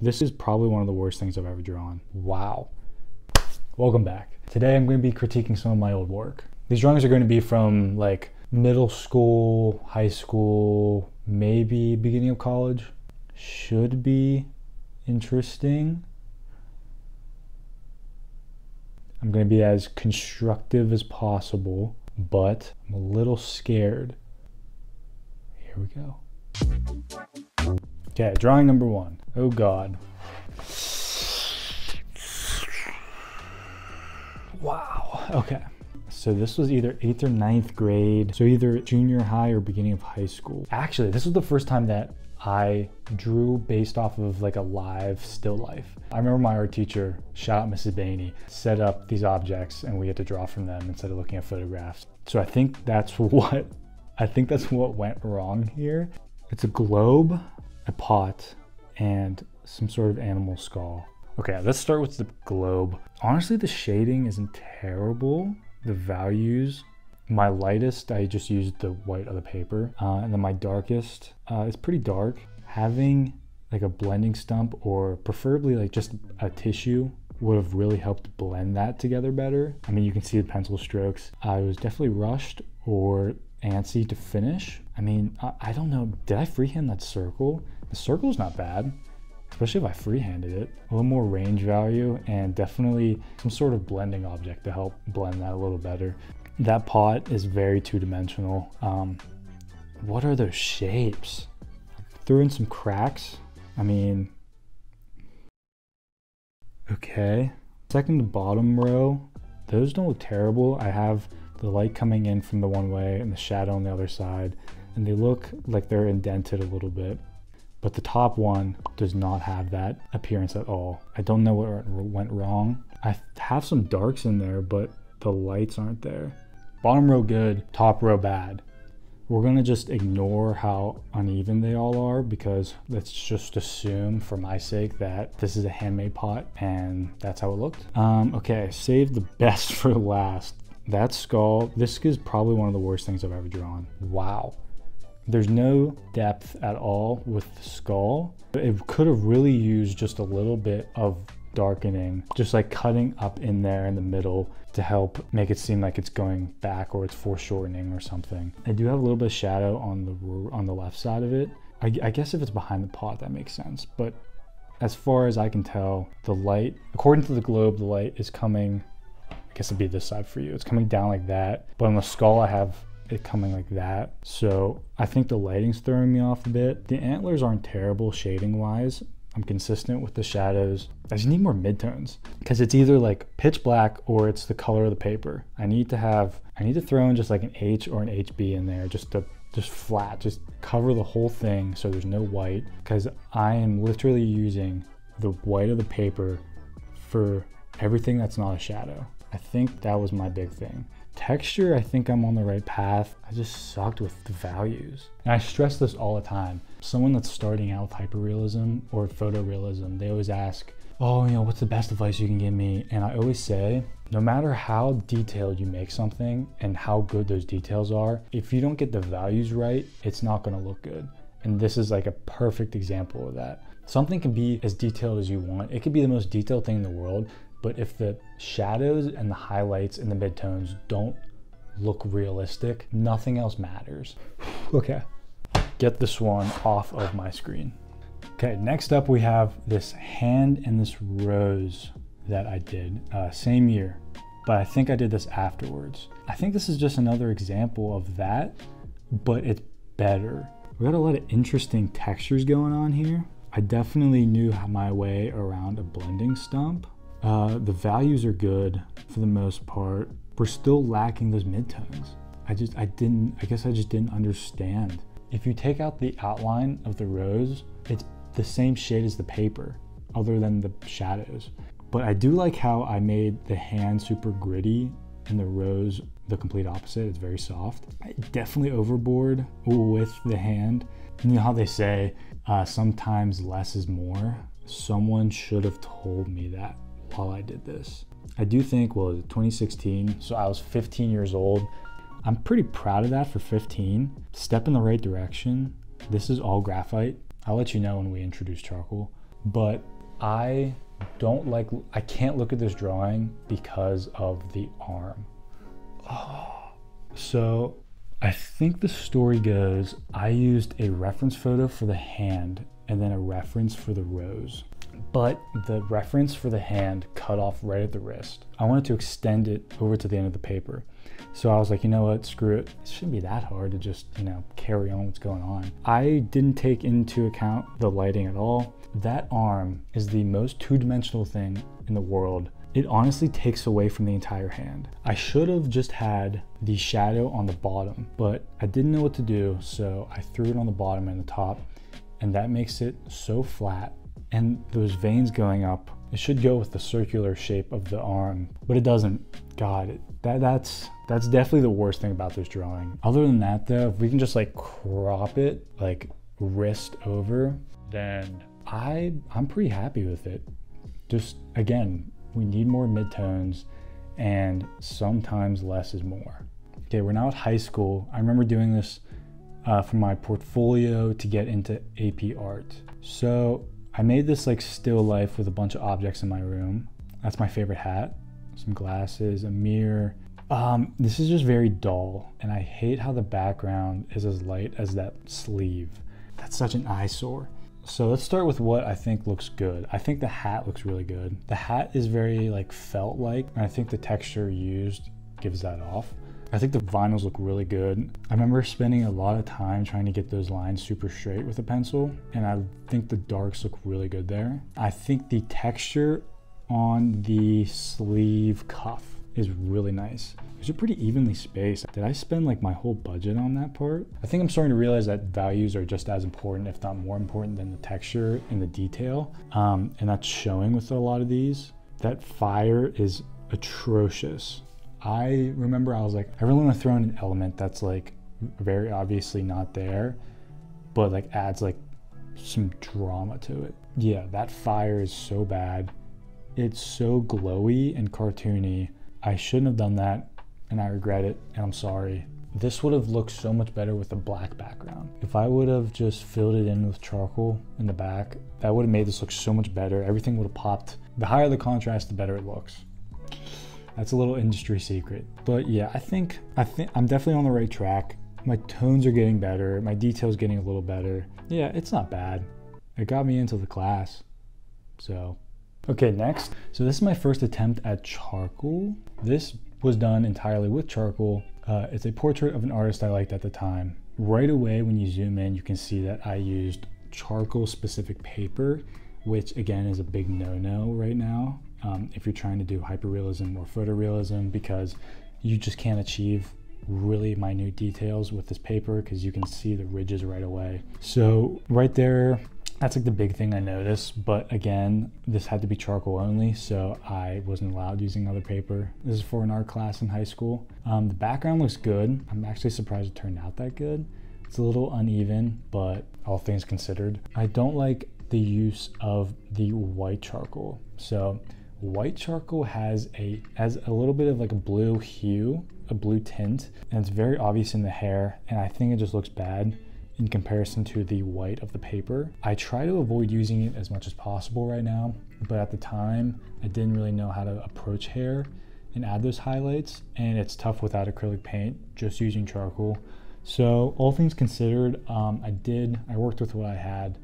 This is probably one of the worst things I've ever drawn. Wow. Welcome back. Today I'm going to be critiquing some of my old work. These drawings are going to be from like middle school, high school, maybe beginning of college. Should be interesting. I'm going to be as constructive as possible, but I'm a little scared. Here we go. Okay, drawing number one. Oh God. Wow, okay. So this was either 8th or 9th grade. So either junior high or beginning of high school. Actually, this was the first time that I drew based off of like a live still life. I remember my art teacher, shout out Mrs. Bainey, set up these objects and we had to draw from them instead of looking at photographs. So I think that's what went wrong here. It's a globe, a pot, and some sort of animal skull. Okay, let's start with the globe. Honestly, the shading isn't terrible. The values, my lightest, I just used the white of the paper. And then my darkest, it's pretty dark. Having like a blending stump or preferably like just a tissue would have really helped blend that together better. I mean, you can see the pencil strokes. I was definitely rushed or antsy to finish. I mean, I don't know, did I freehand that circle? The circle's not bad, especially if I freehanded it. A little more range value and definitely some sort of blending object to help blend that a little better. That pot is very two-dimensional. What are those shapes? Threw in some cracks. I mean, okay. Second to bottom row, those don't look terrible. I have the light coming in from the one way and the shadow on the other side, and they look like they're indented a little bit. But the top one does not have that appearance at all. I don't know what went wrong. I have some darks in there, but the lights aren't there. Bottom row good, top row bad. We're gonna just ignore how uneven they all are because let's just assume for my sake that this is a handmade pot and that's how it looked. Okay, save the best for last. That skull, this is probably one of the worst things I've ever drawn. Wow. There's no depth at all with the skull. It could have really used just a little bit of darkening, just like cutting up in there in the middle to help make it seem like it's going back or it's foreshortening or something. I do have a little bit of shadow on the left side of it. I guess if it's behind the pot, that makes sense. But as far as I can tell, the light, according to the globe, the light is coming, I guess it'd be this side for you. It's coming down like that. But on the skull, I have it coming like that. So I think the lighting's throwing me off a bit. The antlers aren't terrible shading wise. I'm consistent with the shadows. I just need more midtones because it's either like pitch black or it's the color of the paper. I need to throw in just like an H or an HB in there just flat, just cover the whole thing so there's no white, because I am literally using the white of the paper for everything that's not a shadow. I think that was my big thing. Texture, I think I'm on the right path. I just sucked with the values. And I stress this all the time. Someone that's starting out with hyperrealism or photorealism, they always ask, oh, you know, what's the best advice you can give me? And I always say, no matter how detailed you make something and how good those details are, if you don't get the values right, it's not gonna look good. And this is like a perfect example of that. Something can be as detailed as you want. It could be the most detailed thing in the world, but if the shadows and the highlights and the midtones don't look realistic, nothing else matters. Okay, get this one off of my screen. Okay, next up we have this hand and this rose that I did, same year, but I think I did this afterwards. I think this is just another example of that, but it's better. We got a lot of interesting textures going on here. I definitely knew my way around a blending stump. The values are good for the most part. We're still lacking those midtones. I guess I just didn't understand. If you take out the outline of the rose, it's the same shade as the paper, other than the shadows. But I do like how I made the hand super gritty and the rose the complete opposite. It's very soft. I definitely overboard with the hand. You know how they say, sometimes less is more? Someone should have told me that while I did this. I do think, well, 2016, so I was 15 years old. I'm pretty proud of that for 15. Step in the right direction. This is all graphite. I'll let you know when we introduce charcoal. But I can't look at this drawing because of the arm. Oh. So I think the story goes, I used a reference photo for the hand and then a reference for the rose. But the reference for the hand cut off right at the wrist. I wanted to extend it over to the end of the paper. So I was like, you know what, screw it. It shouldn't be that hard to just, carry on what's going on. I didn't take into account the lighting at all. That arm is the most two-dimensional thing in the world. It honestly takes away from the entire hand. I should have just had the shadow on the bottom, but I didn't know what to do, so I threw it on the bottom and the top, and that makes it so flat. And those veins going up, it should go with the circular shape of the arm, but it doesn't. God, that's definitely the worst thing about this drawing. Other than that though, if we can just crop it, wrist over, then I'm pretty happy with it. Just, again, we need more midtones, and sometimes less is more. Okay, we're now at high school. I remember doing this for my portfolio to get into AP art. So I made this still life with a bunch of objects in my room. That's my favorite hat, some glasses, a mirror. This is just very dull, and I hate how the background is as light as that sleeve. That's such an eyesore. So let's start with what I think looks good. I think the hat looks really good. The hat is very felt-like, and I think the texture used gives that off. I think the vinyls look really good. I remember spending a lot of time trying to get those lines super straight with a pencil, and I think the darks look really good there. I think the texture on the sleeve cuff is really nice. These are pretty evenly spaced. Did I spend my whole budget on that part? I think I'm starting to realize that values are just as important, if not more important, than the texture and the detail. And that's showing with a lot of these. That fire is atrocious. I remember I was like, I really want to throw in an element that's very obviously not there, but adds some drama to it. Yeah, that fire is so bad. It's so glowy and cartoony. I shouldn't have done that, and I regret it, and I'm sorry. This would have looked so much better with a black background. If I would have just filled it in with charcoal in the back, that would have made this look so much better. Everything would have popped. The higher the contrast, the better it looks. That's a little industry secret. But yeah, I think I'm definitely on the right track. My tones are getting better. My detail's getting a little better. Yeah, it's not bad. It got me into the class. So, okay, next. So this is my first attempt at charcoal. This was done entirely with charcoal. It's a portrait of an artist I liked at the time. Right away, when you zoom in, you can see that I used charcoal specific paper, which again is a big no-no right now. If you're trying to do hyperrealism or photorealism, because you just can't achieve really minute details with this paper because you can see the ridges right away. So right there, that's the big thing I noticed. But again, this had to be charcoal only, so I wasn't allowed using other paper. This is for an art class in high school. The background looks good. I'm actually surprised it turned out that good. It's a little uneven, but all things considered, I don't like the use of the white charcoal. So white charcoal has a little bit of a blue hue, a blue tint, and it's very obvious in the hair, and I think it just looks bad in comparison to the white of the paper. I try to avoid using it as much as possible right now, but at the time I didn't really know how to approach hair and add those highlights, and it's tough without acrylic paint, just using charcoal. So all things considered, I worked with what I had,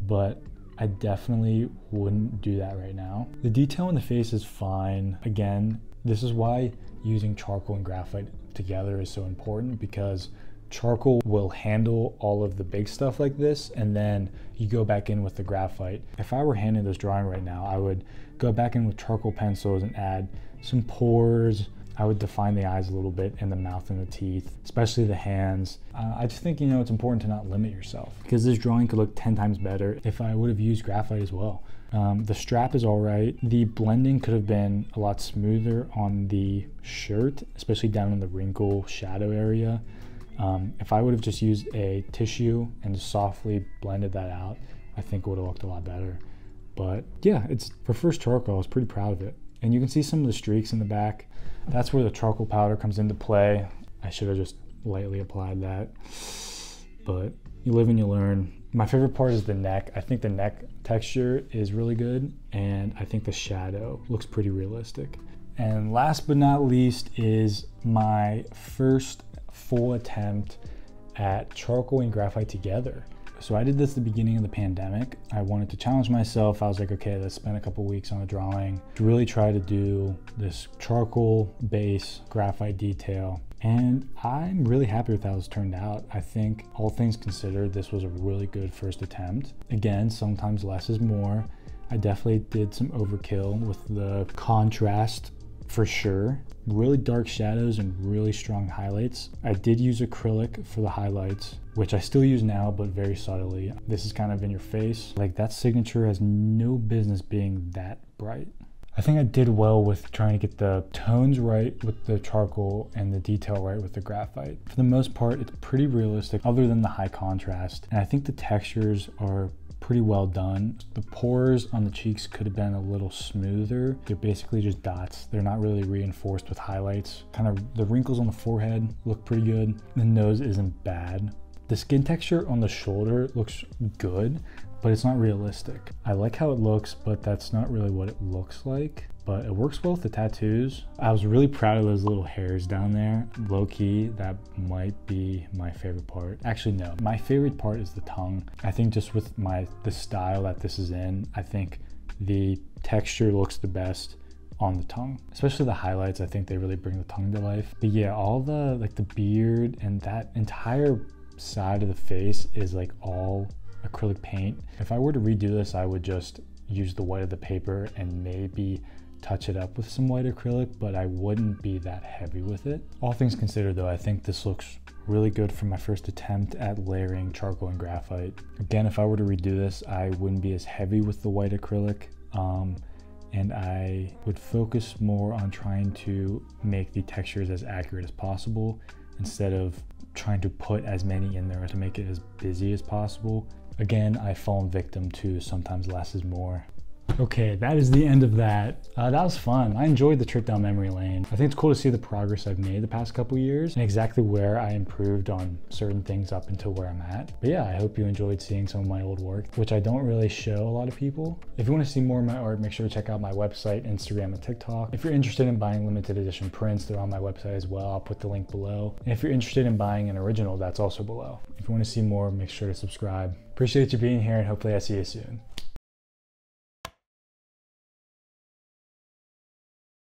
but I definitely wouldn't do that right now. The detail in the face is fine. Again, this is why using charcoal and graphite together is so important, because charcoal will handle all of the big stuff like this, and then you go back in with the graphite. If I were handling this drawing right now, I would go back in with charcoal pencils and add some pores. I would define the eyes a little bit, and the mouth and the teeth, especially the hands. I just think, it's important to not limit yourself, because this drawing could look 10 times better if I would have used graphite as well. The strap is all right. The blending could have been a lot smoother on the shirt, especially down in the wrinkle shadow area. If I would have just used a tissue and just softly blended that out, I think it would have looked a lot better. But yeah, it's for first charcoal, I was pretty proud of it. And you can see some of the streaks in the back. That's where the charcoal powder comes into play. I should have just lightly applied that, but you live and you learn. My favorite part is the neck. I think the neck texture is really good, and I think the shadow looks pretty realistic. And last but not least is my first full attempt at charcoal and graphite together. So I did this at the beginning of the pandemic. I wanted to challenge myself. I was like, okay, let's spend a couple weeks on a drawing to really try to do this charcoal base graphite detail. And I'm really happy with how it's turned out. I think all things considered, this was a really good first attempt. Again, sometimes less is more. I definitely did some overkill with the contrast for sure. Really dark shadows and really strong highlights. I did use acrylic for the highlights, which I still use now, but very subtly. This is kind of in your face. Like, that signature has no business being that bright. I think I did well with trying to get the tones right with the charcoal and the detail right with the graphite. For the most part, it's pretty realistic other than the high contrast. And I think the textures are pretty well done. The pores on the cheeks could have been a little smoother. They're basically just dots. They're not really reinforced with highlights. Kind of the wrinkles on the forehead look pretty good. The nose isn't bad. The skin texture on the shoulder looks good, but it's not realistic. I like how it looks, but that's not really what it looks like. But it works well with the tattoos. I was really proud of those little hairs down there. Low key, that might be my favorite part. Actually, no, my favorite part is the tongue. I think just with the style that this is in, I think the texture looks the best on the tongue, especially the highlights. I think they really bring the tongue to life. But yeah, all the like the beard and that entire side of the face is like all acrylic paint. If I were to redo this, I would just use the white of the paper and maybe touch it up with some white acrylic, but I wouldn't be that heavy with it. All things considered though, I think this looks really good for my first attempt at layering charcoal and graphite. Again, if I were to redo this, I wouldn't be as heavy with the white acrylic, and I would focus more on trying to make the textures as accurate as possible instead of trying to put as many in there to make it as busy as possible. Again, I've fallen victim to sometimes less is more. Okay, that is the end of that. That was fun. I enjoyed the trip down memory lane. I think it's cool to see the progress I've made the past couple years and exactly where I improved on certain things up until where I'm at. But yeah, I hope you enjoyed seeing some of my old work, which I don't really show a lot of people. If you want to see more of my art, make sure to check out my website, Instagram, and TikTok. If you're interested in buying limited edition prints, they're on my website as well. I'll put the link below. And if you're interested in buying an original, that's also below. If you want to see more, make sure to subscribe. Appreciate you being here, and hopefully I see you soon.